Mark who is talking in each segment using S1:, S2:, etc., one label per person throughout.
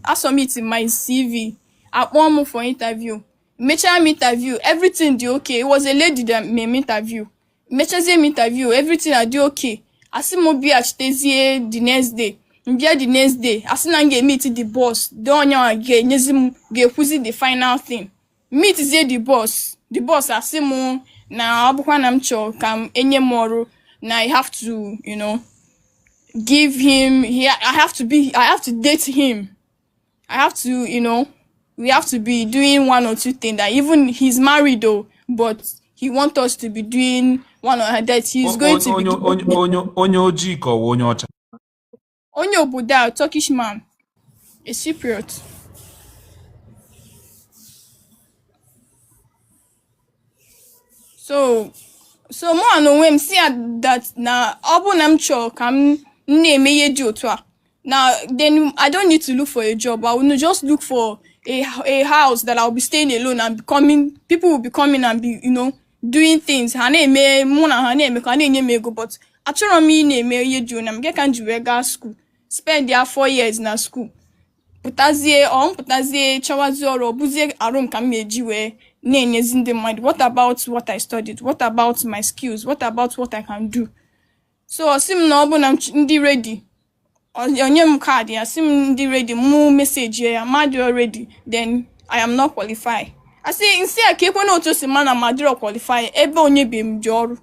S1: I submit my CV. I want for interview. Mecha interview, everything do okay. It was a lady that made me interview. Mecha interview, everything I do okay. I see mo be at the next day. Mbia the next day. I see nange meet the boss. Don't know again. Nyezim ge the final thing. Meet the boss. The boss I see mo na abukwa na mcho kam enye moro. Now I have to, give him. I have to date him. I have to, we have to be doing one or two things. That even he's married though, but he wants us to be doing one or that. He's going to be Onye obodo, Turkish man, a Cypriot. So more on when see that na obu nam cho kam name ye jotwa. Now then I don't need to look for a job. I will just look for a house that I'll be staying alone and people will be coming and be, doing things. Hane mona hane kane me go, but actually me name ye jo na me kan juwega school. Spend there 4 years na school. Putazie chawazi oro buzie arum kam mejiwe nenyezi in the mind. What about what I studied? What about my skills? What about what I can do? So sim no obu na ndi ready. Onyem card ya sim ndi ready mu message ya am ready, then I am not qualified. I say insi akekwe na otu si mana madiro qualify ebe onye be mjoru.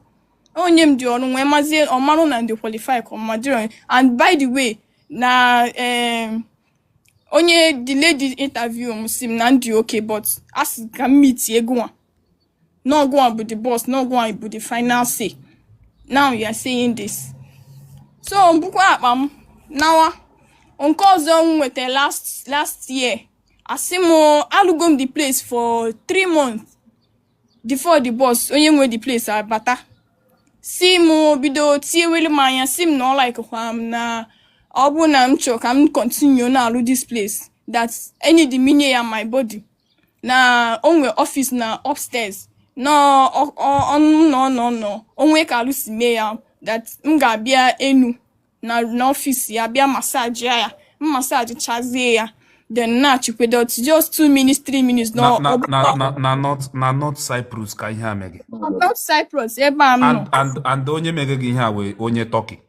S1: Onye mjoru nwe mazie omaro na ndi qualify ko madiro. And by the way, na onye the lady interview sim na ndi okay, but as can meet egwa. No go on with the boss, no go on with the final say. Now you are saying this. So mbukwa now uncle with the last year. Asimo alugom the place for 3 months before the boss onye with the place bata. Simo bido tie wele manya sim no like na obu na mcho kam continue na alu this place. That's any dimini ya my body. Na onwe office na upstairs. No onwe ka alu si me ya that nga bia enu na office ya bia massage ya massage chazie ya. Then na chukwedo just 2 minutes 3 minutes no
S2: not Cyprus ka ihe amege.
S1: Not Cyprus ebe am no.
S2: And onye mege gi ihe a we onye Turkey.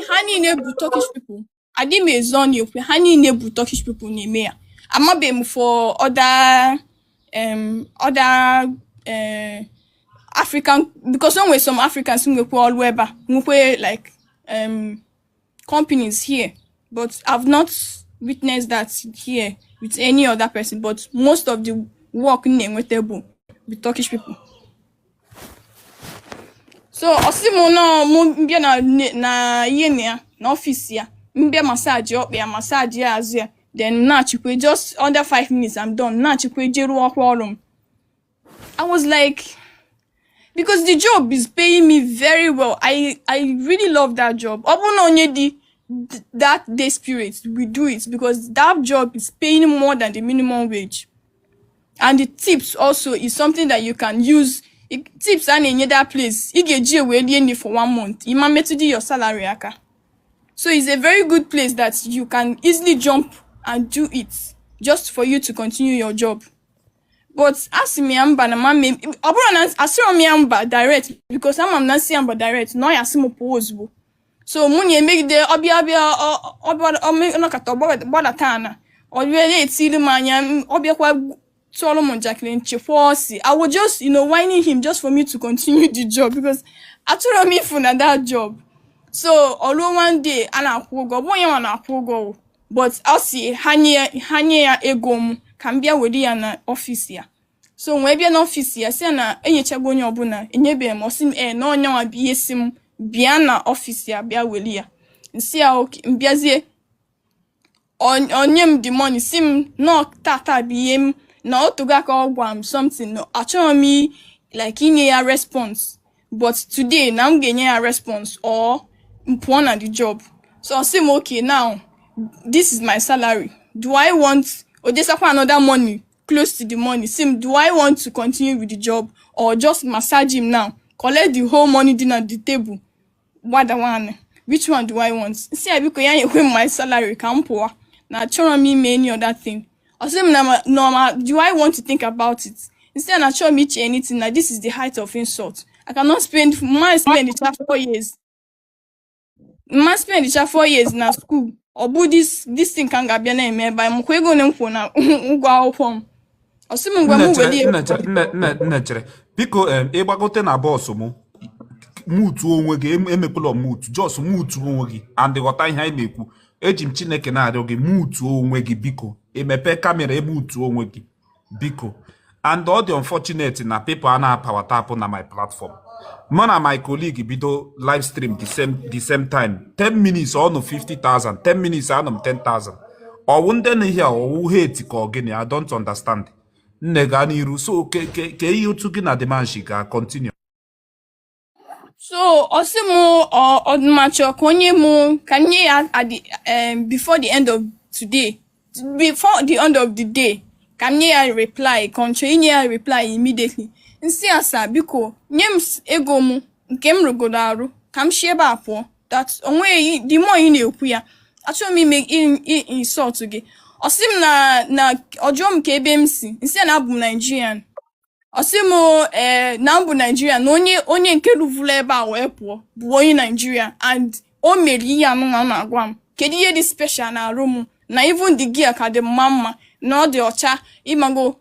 S1: Hani ne bu Turkish people. Adi me zone you hani ne bu Turkish people na eme ya. Amabem for other African, because some Africans nwekwe all weba nwekwe like companies here, but I've not witnessed that here with any other person. But most of the work nwetable with Turkish people. So osimo no mo mbia na yenia na office ya mbia massage up ya massage ya azu. Then na chikwe just under 5 minutes I'm done. Na chikwe jeru okworum. I was like, because the job is paying me very well. I really love that job. Obuna onye that day spirit, we do it because that job is paying more than the minimum wage. And the tips also is something that you can use. Tips and in that place, you get GA for 1 month. You might to do your salary aka. So it's a very good place that you can easily jump and do it just for you to continue your job. But as me amba na mama obura asiro me amba direct because I'm not see amba direct no ya simo pose. So munye make the obia no kata oboda tana obiele etili manya obia kwa Solomon Jacqueline Chefosi. I was just whining him just for me to continue the job because aturo me for that job. So although one day ana akwogo bonya wana akwogo, but I'll see hanye ya egom kambia wedi ya na office ya. So when be na office ya say na enyechago onye obuna enyebe mo sim na onye wa biye sim bia na office ya bia weli ya. Nsi ya okay mbiazie onyem the money sim no tata biem na otuga ka ogwam something no actually me like inye ya response, but today na I'm getting a response or mpon at the job. So I say okay, now this is my salary. Do I want or just another money close to the money? Sim, do I want to continue with the job or just massage him now? Collect the whole money dinner at the table. What the one? Which one do I want? See, I because my salary can pour. na chọrọ m ime any other thing. Ọ sị m na no, do I want to think about it? Instead na chọrọ m iche anything na this is the height of insult. I cannot spend the 4 years. Must spend the 4 years na school. Ọ bụ this thing ka m ga-abịa na-eme ebe anyị mụkwa ego na-ekwu na ụgwọ akwụkwọ m. Ọ sị m ngwa m weli
S2: nnechere biko ịgbagote na bọọsụ mụ mutu onwe gị emekwula mutu just mutu onwe gị and ghọta ihe anyị na-ekwu eji m Chineke na-arịọ gị mutu onwe gị biko emepe kamera emutu onwe gị biko and ọ dị unfortunate na people a na-apawa tapụ na my platform mụ na my colleague bido live stream the same time 10 minutes ọnụ 50,000 10 minutes anụ m 10,000 ọwụ ndị na ihe ọwụ hate ka ọ gịnị I don't understand nne gaa n'iru so ke ihe otu gị na demanshi ga continue.
S1: So ọ sị m ọdụmachọ ka onye mụ ka nye ya before the end of the day ka m nye ya reply ka ọ chọọ inye ya reply immediately. Nsị asa biko nye m ego m nke m rụgodo arụ ka m si ebe a pụọ that onwe the more ị na-ekwu ya achọrọ m ime insult gị. Ọ sị m na ọjọọ m ka ebe m si nsị na abụ m Nigerian. Ọ sị m na mbụ Nigeria na onye nke rụvụla ebe a wee pụọ bụ onye Nigeria and o mere ihe anụnwa na-agwa m kedu ihe dị special na arụ m na even the gear ka dị mma na ọ dị ọcha ịmago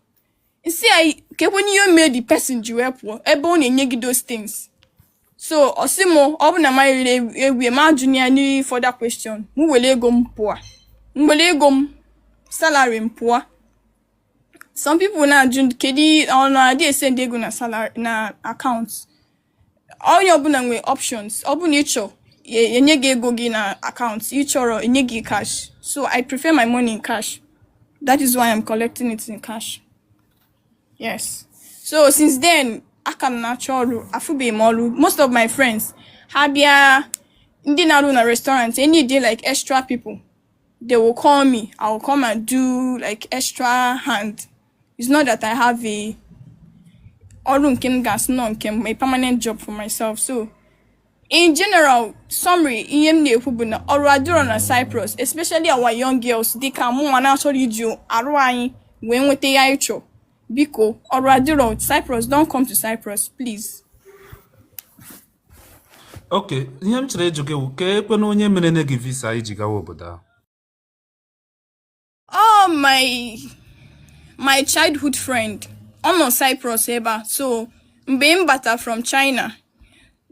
S1: nsị anyị kekwenye ihe o mee the person ji wee pụọ ebe ọ na-enye gị those things. So ọ sị m ọ bụ na ma rere ewie ma ajụ ya n'ihe further question m were ego m pụọ m were ego m salary m pụọ. Some people na-ajụ kedu ọ na-adị ese ndị ego na salary na account. Onye ọbụla nwere options. Ọ bụ na ịchọ enye gị ego gị na account, ịchọrọ enye gị cash. So I prefer my money in cash. That is why I'm collecting it in cash. Yes. So since then, aka m na-achọ ọrụ, afụbeghị m ọrụ. Most of my friends ha bịa ndị na-arụ na restaurant, any day like extra people, they will call me. I will come and do like extra hand. It's not that I have a permanent job for myself. So, in general, summary, ọrụ adịrọ na Cyprus, especially our young girls, they can mụ nwa na-achọrọ iju arụ anyị wee nweta ya ịchọ. Biko, ọrụ adịrọ Cyprus, don't come to Cyprus, please.
S2: Okay, ihe m chere ịjụ gị ka ekwe na onye mere na gị visa iji gawa obodo ahụ.
S1: Oh, my childhood friend on Cyprus eba. So mgbe m bata from China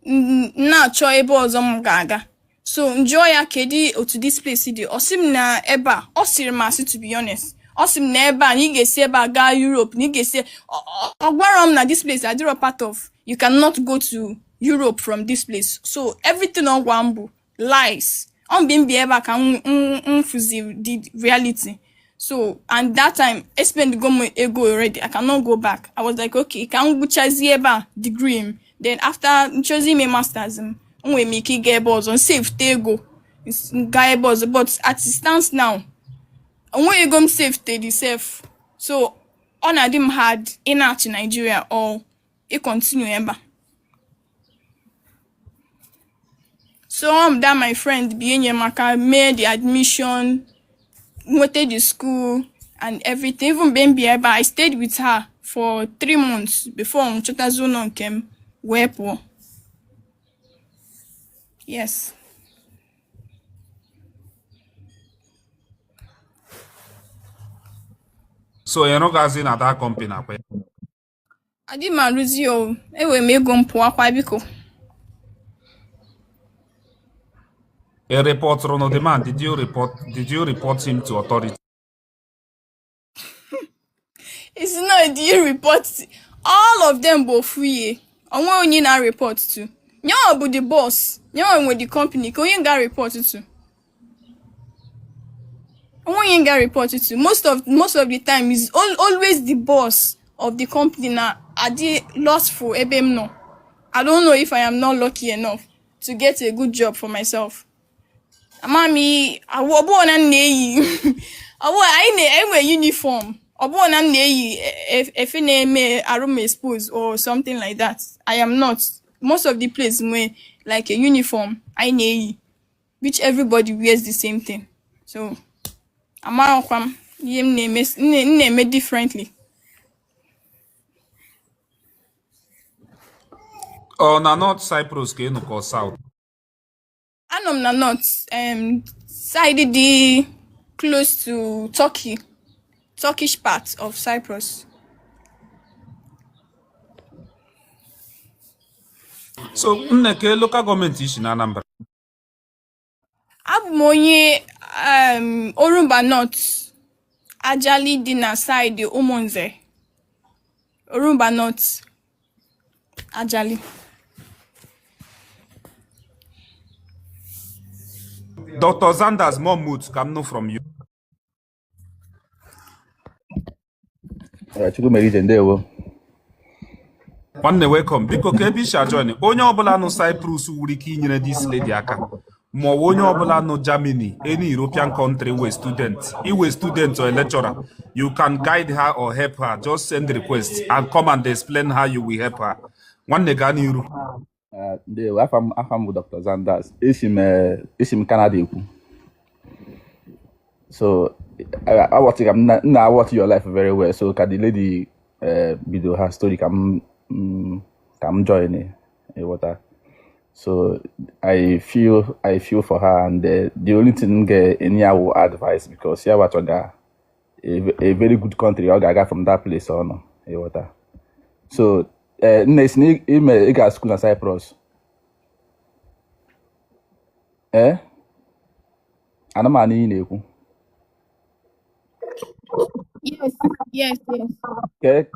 S1: na-achọ ebe ọzọ m ga-aga. So njọ ya kedi otu this place dị. Ọ sị m na ebe a, ọ sịrị m asị to be honest. Ọ sị m na ebe a, na ị ga-esi ebe a gaa Europe, na ị ga-esi ọ gwara m na this place adịrọ part of you cannot go to Europe from this place. So everything ọ gwa m bụ lies. Ọ mgbe m bi ebe a ka m fụzi the reality. So, and that time, I spent ego already. I cannot go back. I was like, okay, can we chazi eba degree? Then after choosing my masters, we make it get balls on safe ego, guy balls. But at the stance now, when you go safe the safe. So, on a dim had in art in Nigeria or it continue eba. So that my friend being Yamaka made the admission. Went to the school and everything. Even baby, but I stayed with her for 3 months before Mchotazuno came. Wepo. Yes.
S2: So you're not guys in at that company?
S1: I did my Luzio. Ewe me go mpoa kwa biko.
S2: A reporter on demand. Did you report him to authority?
S1: It's not do you report all of them both free. I want you not report to. You about the boss. You with the company. Can you get reported to? I want you get reported to. Most of the time is always the boss of the company na adi lost for ebem no. I don't know if I am not lucky enough to get a good job for myself. Mami, awobo na neyi. Awo I wear uniform. Obo na neyi if me arum expose or something like that. I am not. Most of the place wear like a uniform. I neyi, which everybody wears the same thing. So Amaghịkwa m ihe m na-eme differently.
S2: na North Cyprus ka ị nọ ka South?
S1: Anọ m na North, side dị close to Turkish part of Cyprus.
S2: So nneke local gọọmenti isi na Anambra?
S1: Abụ m onye Orumba North, Ajali dị na side Umunze. Orumba North, Ajali.
S2: Dr. Zanders, more moods come no from you.
S3: Chukwumerijem, ndewo.
S2: Nwanne welcome. Biko ka ebe isha join. Onye ọbụla nọ Cyprus nwere ike inyere this lady aka. Ma onye ọbụla nọ Germany, any European country we student or a lecturer, you can guide her or help her. Just send requests and come and explain how you will help her. Nwanne ga n'iru.
S3: Ndewo, afam bụ Dr. Zanders. Esi m Canada ekwu. So I watch your life very well. So can the lady video her story come join water. So I feel for her, and the only thing get any advice, because here what a very good country I got from that place or no water. So next I got school in Cyprus. Ana mani neku.
S1: Yes.
S3: Okay.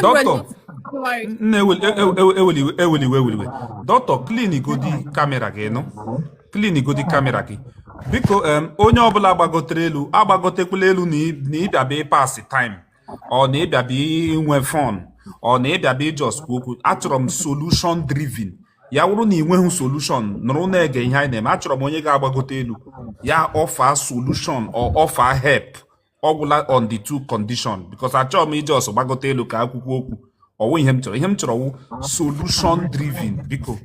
S2: Doctor, Doctor, clean godi camera gị no? Clean godi camera gị. Biko onye ọbụla agbagotere elu, agbagotekwala elu na ịbịa pass time, ọ na ịbịa inwe fun, ọ na ịbịa just okwu. Achọrọ m solution driven. Ya wụrụ na inweghị solution, nụrụ na-ege ihe anyị na-eme. Achọrọ m onye ga-agbagote elu, ya offer solution or offer help. Ọgwụla on the two condition, because achọrọ m ije ọsọ gbagote elu ka akwụkwọ okwu. Ọwụ ihe m chọrọ wụ solution driven. Biko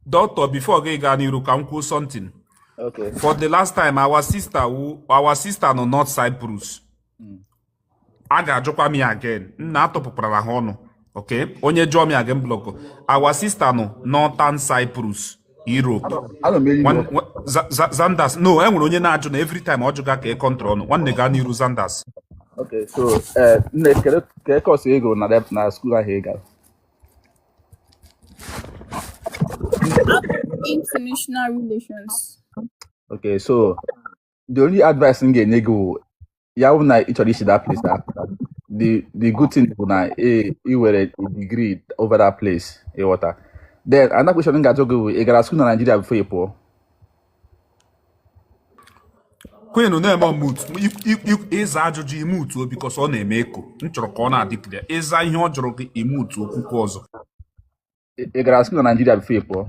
S2: doctor, before gị gaa n'iru ka m kwuo something.
S3: Okay.
S2: For the last time our sister no North Cyprus. A ga-ajụkwa m ya again. Nna atọpụkwara ha ọnụ. Okay, onye jụọ m ya again block. Our sister no Northern Cyprus, Europe. Zanders, no, enwere onye na-ajụ na every time ọ jụga ka e control ọnụ. Nwanne gaa n'iru Zanders.
S3: Okay, so ke course ego na school ahụ ị gara?
S1: International relations.
S3: Okay, so the only advice m ga-enye gị ya bụ na ị chọrọ isi that place the good thing bụ na ị were a degree over that place ịghọta. Then another question m ga-ajụ gị bụ ị gara school na Nigeria before ị pụọ?
S2: Queen na-eme mute ịza ajụjụ imutu because ọ na-eme eko. M chọrọ ka ọ na-adị clear. Ịza ihe ọ jụrụ gị imutu okwukwe ọzọ.
S3: Ị gara school na Nigeria before ị pụọ?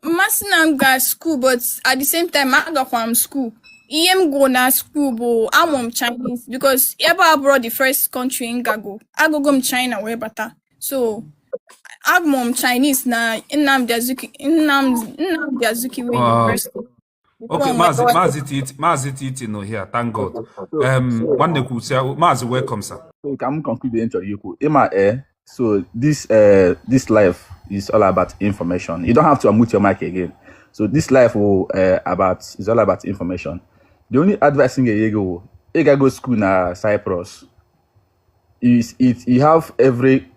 S1: Masinam ga school, but at the same time I got from school. Go na school bụ amụm Chinese, because ebe abroad the first country in Gago. I go China wee bata. So amụm Chinese na Nnamdi Azikiwe University.
S2: Okay, Mazi Titi no here, thank God. One day could say, Mazi, welcome, sir.
S3: So can conclude the interview. So this life is all about information. You don't have to unmute your mic again. So this life is all about information. The only advice you go school na Cyprus. You have every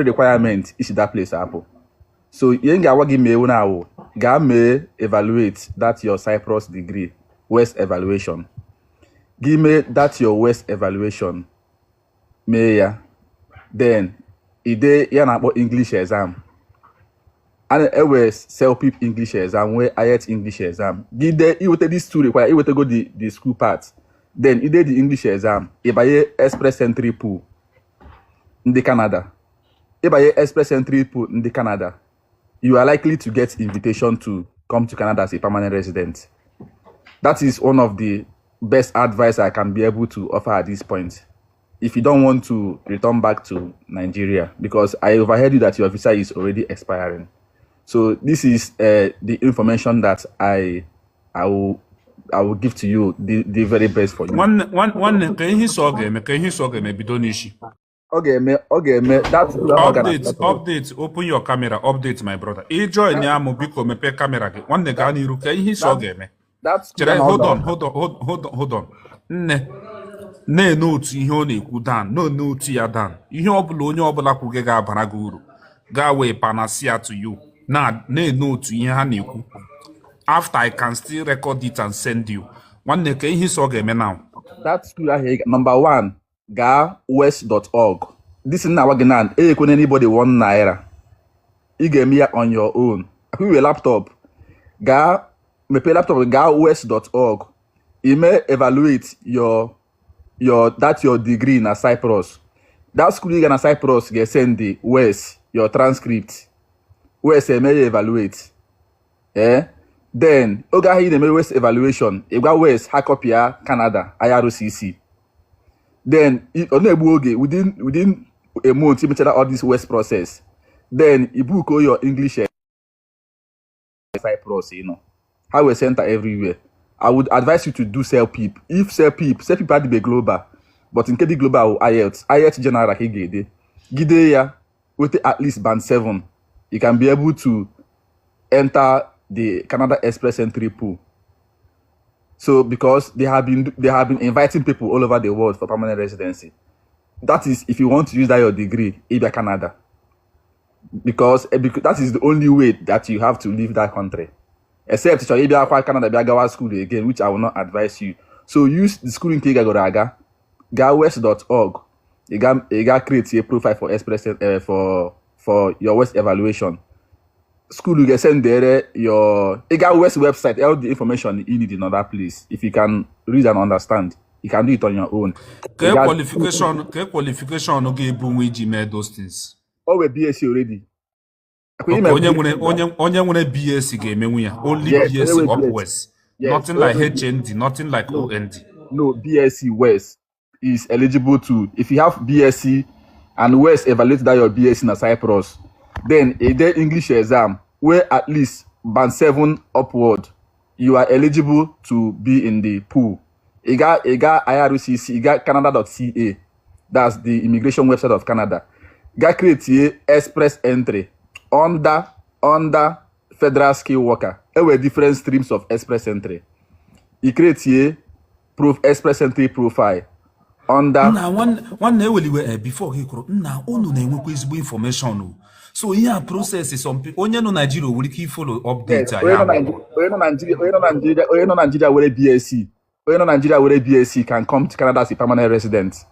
S3: requirement is that place apple. So you ga give me now. Evaluate that your Cyprus degree, West evaluation. Give me that your West evaluation. Then about English exam. And always self-pip English exam, where IELTS English exam. You take these two require, you will go the school part. Then you did the English exam. If I express entry pool in the Canada. If I express entry pool in the Canada, you are likely to get invitation to come to Canada as a permanent resident. That is one of the best advice I can be able to offer at this point. If you don't want to return back to Nigeria, because I overheard you that your visa is already expiring. So this is the information that I will give to you, the very best for you.
S2: One ka ihe so ga-eme bido n'ishi.
S3: Okay, that's
S2: Update, open your camera, update my brother. Join ya mo biko mepe camera gị. Nwanne ga n'iru ka ihe so ga-eme. Hold on. Na-ene otu ihe ọ na-ekwu dan, na-ene otu ya dan. Ihe ọbụla onye ọbụla kwuge ga-abara gị uru. Ga wee panacea to you. Na-ene otu ihe ha na-ekwu. After I can still record it and send you. Nwanne ka ihe so ga-eme now.
S3: That school ahụ, number 1, ga west.org. This is now again, when anybody $1. You get me on your own. If you have a laptop, ga west.org. You may evaluate your degree in Cyprus. That school you in Cyprus get send the West your transcript. West may evaluate. Then oga he the West evaluation. You got West hack up here Canada IRCC. Then within a month you all this West process. Then you book all your English Cyprus, how we center everywhere. I would advise you to do self-peep. If self-peep had to be global, but in case the global IELTS general gide ya with at least band 7, you can be able to enter the Canada Express entry pool. So because they have been inviting people all over the world for permanent residency. That is if you want to use that your degree in Canada. Because that is the only way that you have to leave that country. Except if you are Canada Biagawa school again, which I will not advise you. So use the schooling Kigagoraga, gawest.org. You got create a profile for Express for your West evaluation. School you get send there your West website, all the information you need in another place. If you can read and understand, you can do it on your own.
S2: Qualification okay made those things.
S3: Oh, we BSc already.
S2: Onye nwere BSc ga-emenwu ya. Only BSc upwards. Yes. Nothing like HND, nothing like OND.
S3: No, BSc West is eligible to. If you have BSc and West evaluate that your BSc in Cyprus, then a day English exam where at least band 7 upward, you are eligible to be in the pool. You got IRCC, you got Canada.ca. That's the immigration website of Canada. Got create express entry under federal skill worker. There were different streams of express entry. You create express entry profile under.
S2: Now one before he could now only information. So yeah, process is some people. Onye no Nigeria will keep follow updates.
S3: Nigeria where BSc. Nigeria where BSc can come to Canada as a permanent resident.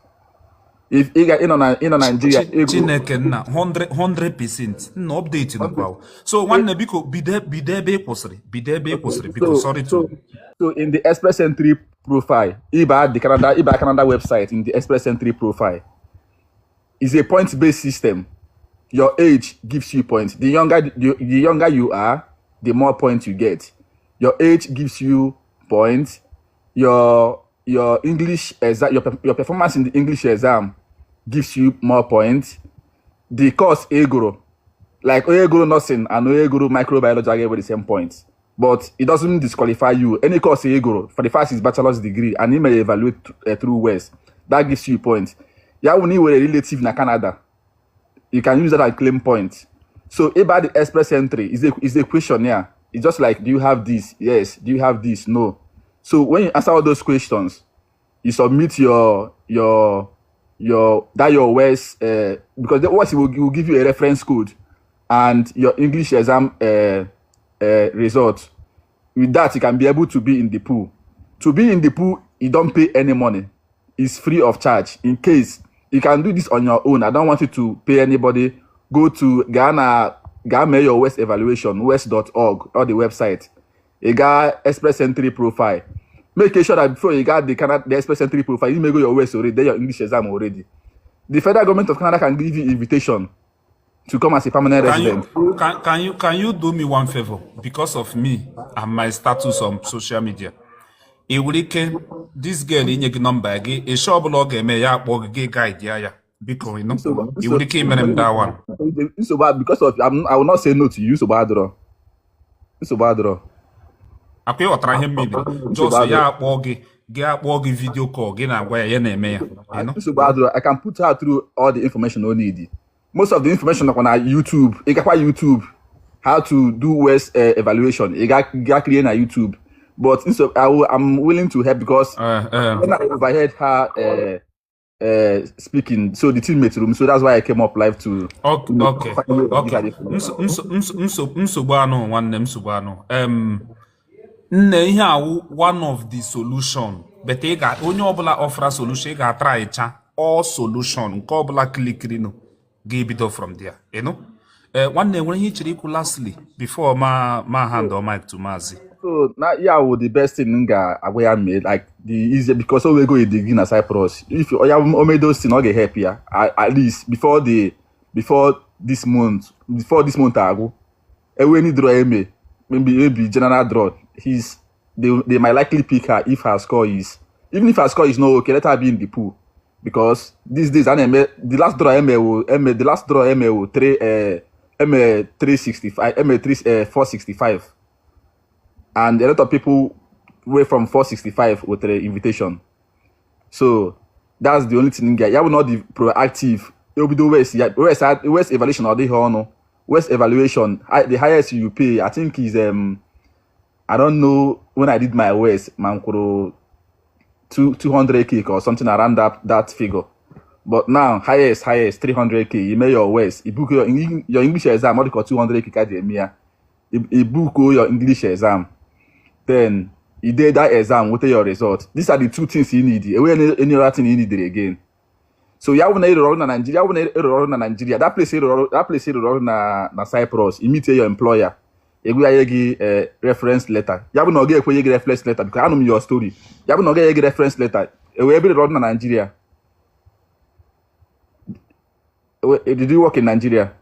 S3: If you get in on Nigeria,
S2: 100% no update no. So one biko be there because sorry to.
S3: So in the express entry profile, IBA Canada website in the express entry profile is a point-based system. Your age gives you points. The younger you are, the more points you get. Your age gives you points. Your English exam, your performance in the English exam gives you more points. The course Egoro, like Egoro nursing and Egoro microbiology are the same points, but it doesn't disqualify you. Any course Egoro for the first is bachelor's degree and you may evaluate through West. That gives you points. Yeah, when you were a relative in Canada, you can use that and claim points. So about the express entry is a questionnaire. It's just like, do you have this? Yes. Do you have this? No. So when you answer all those questions, you submit your West because the West will give you a reference code and your English exam result. With that, you can be able to be in the pool. To be in the pool, you don't pay any money. It's free of charge. In case you can do this on your own, I don't want you to pay anybody. Go to Ghana your West evaluation, west.org, or the website. You got express entry profile. Make sure that before you got the express entry profile, you may go your West already, then your English exam already. The federal government of Canada can give you invitation to come as a permanent resident.
S2: Can you do me one favor? Because of me and my status on social media. This girl in your number, a shop log me ya guide ya. Biko, you know.
S3: So,
S2: You would keep them that one.
S3: so bad because of I will not say no to you. So bad, so bad,
S2: Akwe otra ihe mmiri. Just ya akpọ gị video call gị na-agwa ya na-eme ya. You know.
S3: So bad, I can put her through all the information we need. Most of the information on YouTube. You got YouTube. How to do West evaluation. You got create on YouTube. But so I'm willing to help because when I overheard her speaking, so the teammate room, so that's why I came up live to.
S2: Okay. Nsogbu anụ nwanne m nsogbu anụ. Nne ihe awụ one of the solution. But onye ọbụla offer solution, ị ga-try cha all solution nke ọbụla klikirinu ga-ebido from there, you know. Nwanne nwere ihe chiri ikwu lastly before ma hand or mic to Mazi.
S3: So now, yeah, the best thing I made like the easier because we go in the Cyprus. If you made those things, not get help here. At least before this month, I go. Any draw maybe general draw. They might likely pick her if her score is not okay. Let her be in the pool because these days the last draw will 365 465. And a lot of people were from 465 with the invitation. So that's the only thing. You will not be proactive. It will be the West evaluation or the honor. West evaluation, the highest you pay, I think is I don't know when I did my West, man, 200k or something around that figure. But now highest 300k. You make your West. You book your English exam. What you call 200k? You book your English exam. Then you did that exam, what are your results? These are the two things you need. Any other thing you need again. So you have to Nigeria. That place na Cyprus. You meet your employer. You get a reference letter. You have to get a reference letter because I know your story. You have to get a reference letter. You have to Nigeria. Did you work in Nigeria?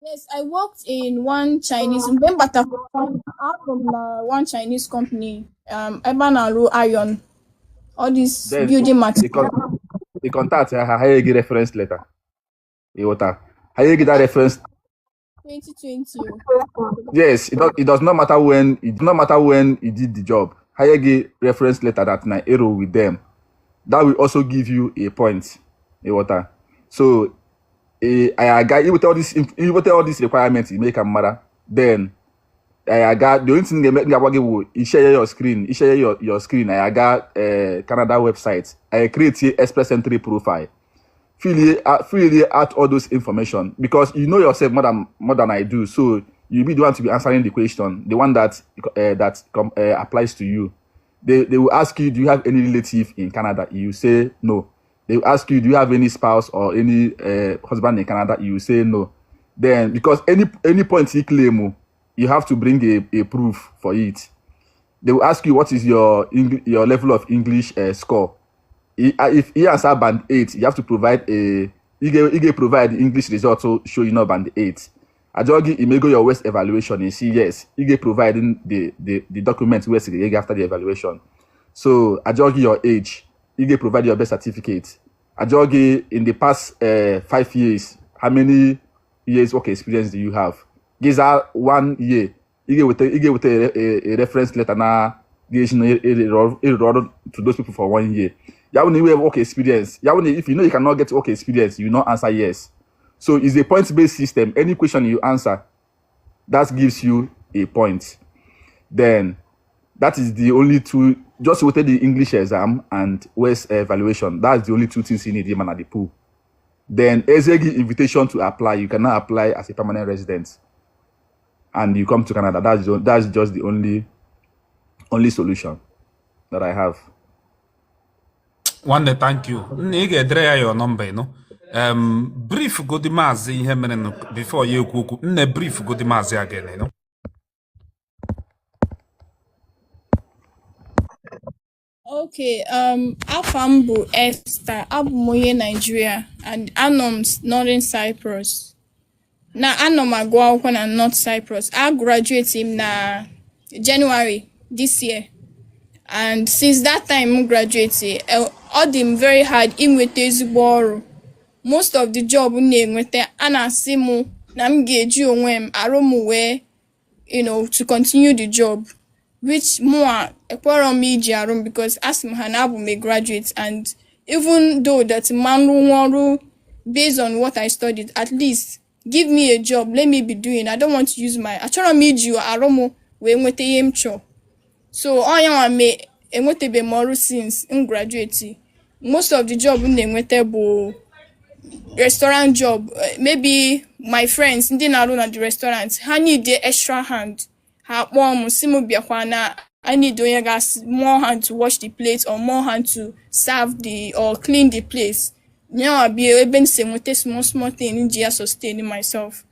S1: Yes, I worked in one Chinese. Remember, from one Chinese company. Ebanaru Iron. All these
S3: Then,
S1: building materials.
S3: The contact. How you get reference letter? How you get that reference?
S1: 2020.
S3: Yes, it does not matter when. It does not matter when you did the job. How you get reference letter that na arrow with them. That will also give you a point. So. I got you with all these requirements, you make a matter. Then I got the only thing they make you share your screen. You share your screen. I got Canada website. I create a express entry profile. Freely add all those information because you know yourself more than I do. So you be the one to be answering the question, the one that applies to you. They will ask you, do you have any relative in Canada? You say no. They will ask you, do you have any spouse or any husband in Canada? You say no. Then, because any point you claim, you have to bring a proof for it. They will ask you, what is your level of English score? If you answer band 8, you have to provide provide the English result to show you know band 8. Ajogi, you may go your West evaluation and see yes, you get providing the documents West after the evaluation. So Ajogi your age. You get provide your birth certificate. Ajogi, in the past 5 years, how many years work experience do you have? These are 1 year. You get with a reference letter now. To those people for 1 year. You have work experience. If you know you cannot get work experience, you not answer yes. So it's a point-based system. Any question you answer, that gives you a point. Then that is the only two. Just with the English exam and West evaluation, that's the only two things you need him at the pool. Then Ezegi invitation to apply. You cannot apply as a permanent resident, and you come to Canada. That's just the only solution that I have.
S2: One day, thank you. Nige drea your number, you know. Brief go the mazi before you kuku. Brief go the mazi again, you know.
S1: Okay, afam bụ Esther, abụ m onye Nigeria and anọ m Northern Cyprus. Na anọ m agụ akwụkwọ na North Cyprus. I graduate na January this year. And since that time I graduate, ọ dị m very hard inweta ezigbo ọrụ most of the job na-enweta a na-asị m na m ga-eji onwe m arụ m wee to continue the job, which more ekwerọ m iji arụ m because asị m ha na abụ m a graduate, and even though that man ọrụ based on what I studied, at least give me a job, let me be doing. I don't want to use my achọrọ m iji arụ m wee nweta ihe m chọọ. So onye nwa me enwetebe m ọrụ since m graduate. Most of the job na-enweta bụ restaurant job. Maybe my friends ndị na-arụ na the restaurant, ha need the extra hand. Ha kpọọ m sị m bịakwa na I need onye gas more hand to wash the plate or more hand to serve or clean the place. Nyawa be ebe m si enweta small thing nji ya sustain myself.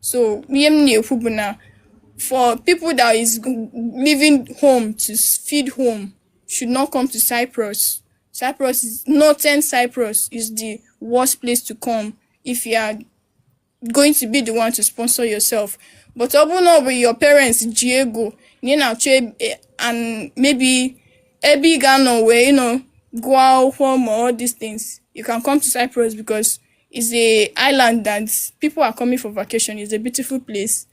S1: So ihe m na-ekwu bụ na for people that is leaving home to feed home should not come to Cyprus. Northern Cyprus is the worst place to come if you are going to be the one to sponsor yourself. But over your parents, Diego, and maybe a big where go out home or all these things, you can come to Cyprus because it's a island that people are coming for vacation. It's a beautiful place.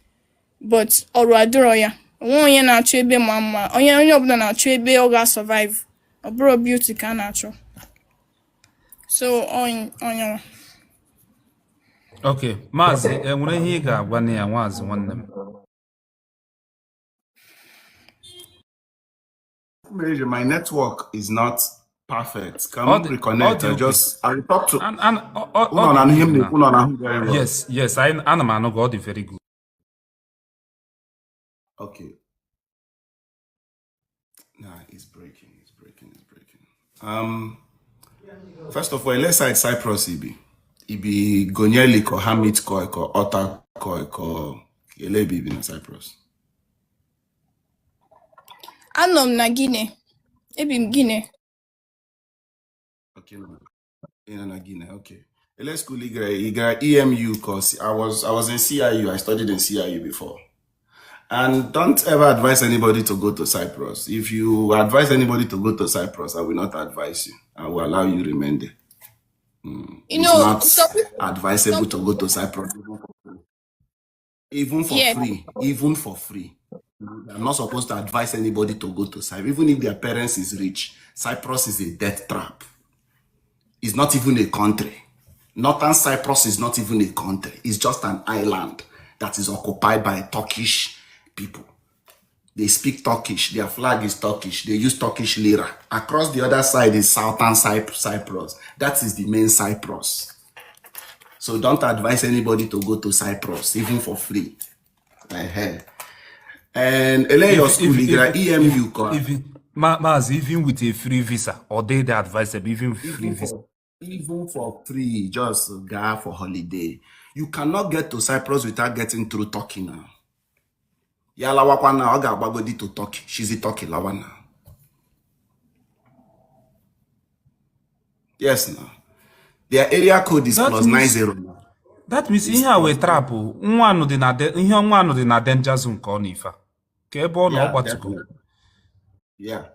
S1: But onye na-achọ ebe mama, onye ọbụla na-achọ ebe ọ ga-survive. Ọ bụrụ beauty ka a na-achọ. So onye.
S2: Okay, Maazị, enwere ihe ị ga-agwa na ya nwaazị nwanne m?
S4: My network is not perfect. Can we reconnect? I'll talk to very well.
S2: Yes, ana m anụ gị, ọ dị very good.
S4: Okay. Nah, it's breaking. First of all, let's say Cyprus Ibi Gonyeli ko Hamid ko Ota ko Elebi in Cyprus.
S1: Anom na Guinea. Ebim Guinea.
S4: Okay, na Guinea. Okay. Let's school igra EMU cause I was in CIU. I studied in CIU before. And don't ever advise anybody to go to Cyprus. If you advise anybody to go to Cyprus, I will not advise you. I will allow you to remain there. It's not advisable to go to Cyprus even for free. I'm not supposed to advise anybody to go to Cyprus. Even if their parents is rich, Cyprus is a death trap. It's not even a country. Northern Cyprus is not even a country. It's just an island that is occupied by Turkish people. They speak Turkish. Their flag is Turkish. They use Turkish lira. Across the other side is Southern Cyprus. That is the main Cyprus. So don't advise anybody to go to Cyprus, even for free. And your school, EMU.
S2: Even with a free visa, or they advise them even free visa.
S4: Even for free, just go for holiday. You cannot get to Cyprus without getting through Turkey now. Yala wakwana oga bagodi to Turkey. She's a Turkey lawana. Yes now. Their area code is +90 now.
S2: That means ihe we trap nwa no dị na danger zone ka ọ n'ifa. Ka ebe ọ na ọgbatugo.
S4: Yeah.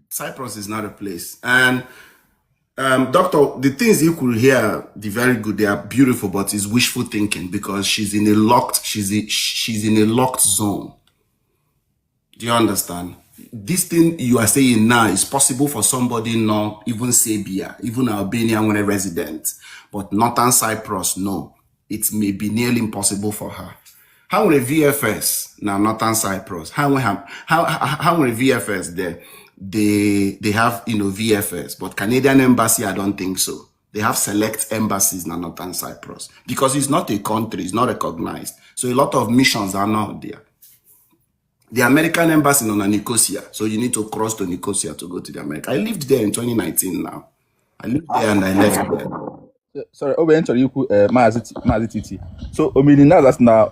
S4: Cyprus is not a place. And Doctor, the things you could hear, they're very good. They are beautiful, but it's wishful thinking because she's in a locked zone. Do you understand? This thing you are saying now is possible for somebody not even Serbia, even Albania when a resident, but Northern Cyprus, no. It may be nearly impossible for her. How will a VFS now Northern Cyprus? How will a VFS there? They have VFS, but Canadian embassy, I don't think so. They have select embassies in Northern Cyprus because it's not a country, it's not recognized. So a lot of missions are not there. The American embassy is on Nicosia, so you need to cross to Nicosia to go to the America. I lived there in 2019 now. I lived there and I left there.
S3: Sorry, Maazị Titi. So, that's now.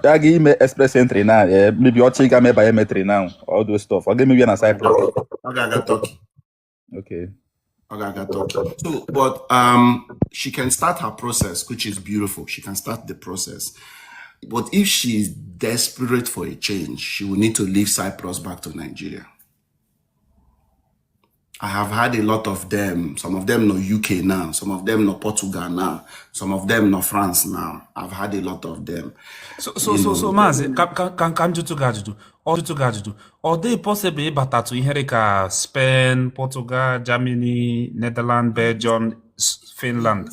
S3: I give me express entry now. Maybe I'll check my biometry now. All those stuff. I'll give me an Cyprus. Okay.
S4: So, but she can start her process, which is beautiful. She can start the process. But if she is desperate for a change, she will need to leave Cyprus back to Nigeria. I have had a lot of them. Some of them no UK now. Some of them no Portugal now. Some of them no France now. I've had a lot of them.
S2: So
S4: You know,
S2: Maazị, ka m jụtụ gị ajụjụ ọ dị possible ịbata ihe ka Spain, Portugal, Germany, Netherlands, Belgium, Finland?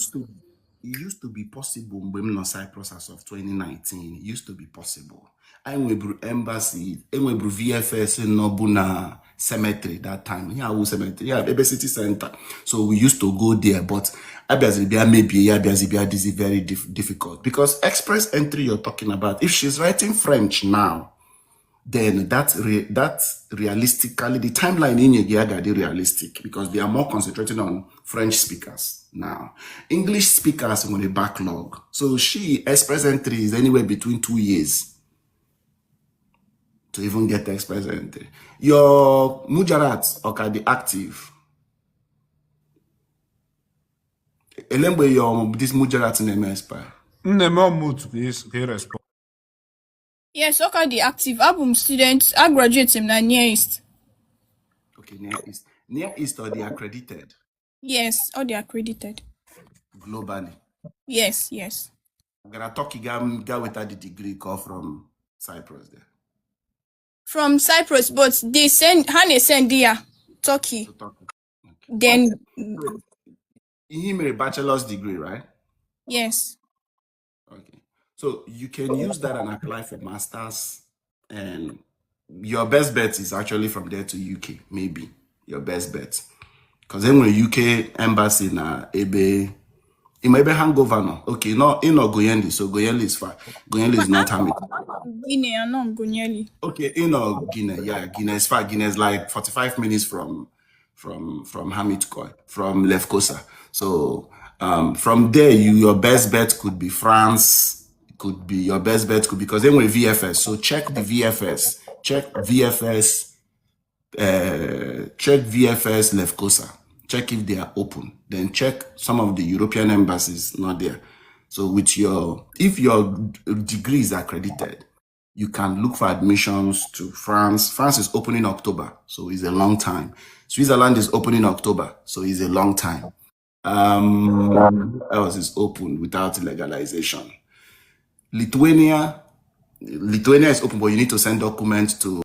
S4: It used to be possible when we Cyprus as of 2019. It used to be possible. I went embassy, I went VFS in Nobuna cemetery that time. Yeah, cemetery, yeah, Ebe City Center. So we used to go there, but Abiazibia maybe Abiazibia this is very difficult because express entry you're talking about. If she's writing French now, then that realistically, the timeline in Yegiaga is realistic because they are more concentrating on French speakers now. English speakers on a backlog. So she express entry is anywhere between 2 years to even get the express entry. Your Mujarat can be active. Elembe your this Mujarat name expire.
S2: Respond.
S1: Yes, okay, the active album students. I graduate in Near East.
S4: Okay, Near East. Near East or they accredited?
S1: Yes, or they accredited.
S4: Globally?
S1: Yes, yes.
S4: I'm gonna talk guy without the degree call from Cyprus there.
S1: From Cyprus, but they send there, Turkey.
S4: Okay.
S1: Then
S4: He made a bachelor's degree, right?
S1: yes.
S4: Okay. So you can use that and apply for masters, and your best bet is actually from there to UK, maybe your best bet. Because then when UK embassy na Ebe, it might be hangover now. Okay, no, in Goyendi, so Goyendi is fine. Goyendi is not Hamid.
S1: Guinea, no, Gonyeli.
S4: Okay, in Guinea, yeah, Guinea is far. Guinea is like 45 minutes from Hamid Koy, from Lefkosa. So from there, your best bet could be France. Could be your best bet could because then with VFS. So check the VFS. Check VFS. Check VFS Lefkosa. Check if they are open. Then check some of the European embassies not there. So with if your degree is accredited, you can look for admissions to France. France is opening October, so it's a long time. Switzerland is opening October, so it's a long time. Else is open without legalization. Lithuania is open, but you need to send documents to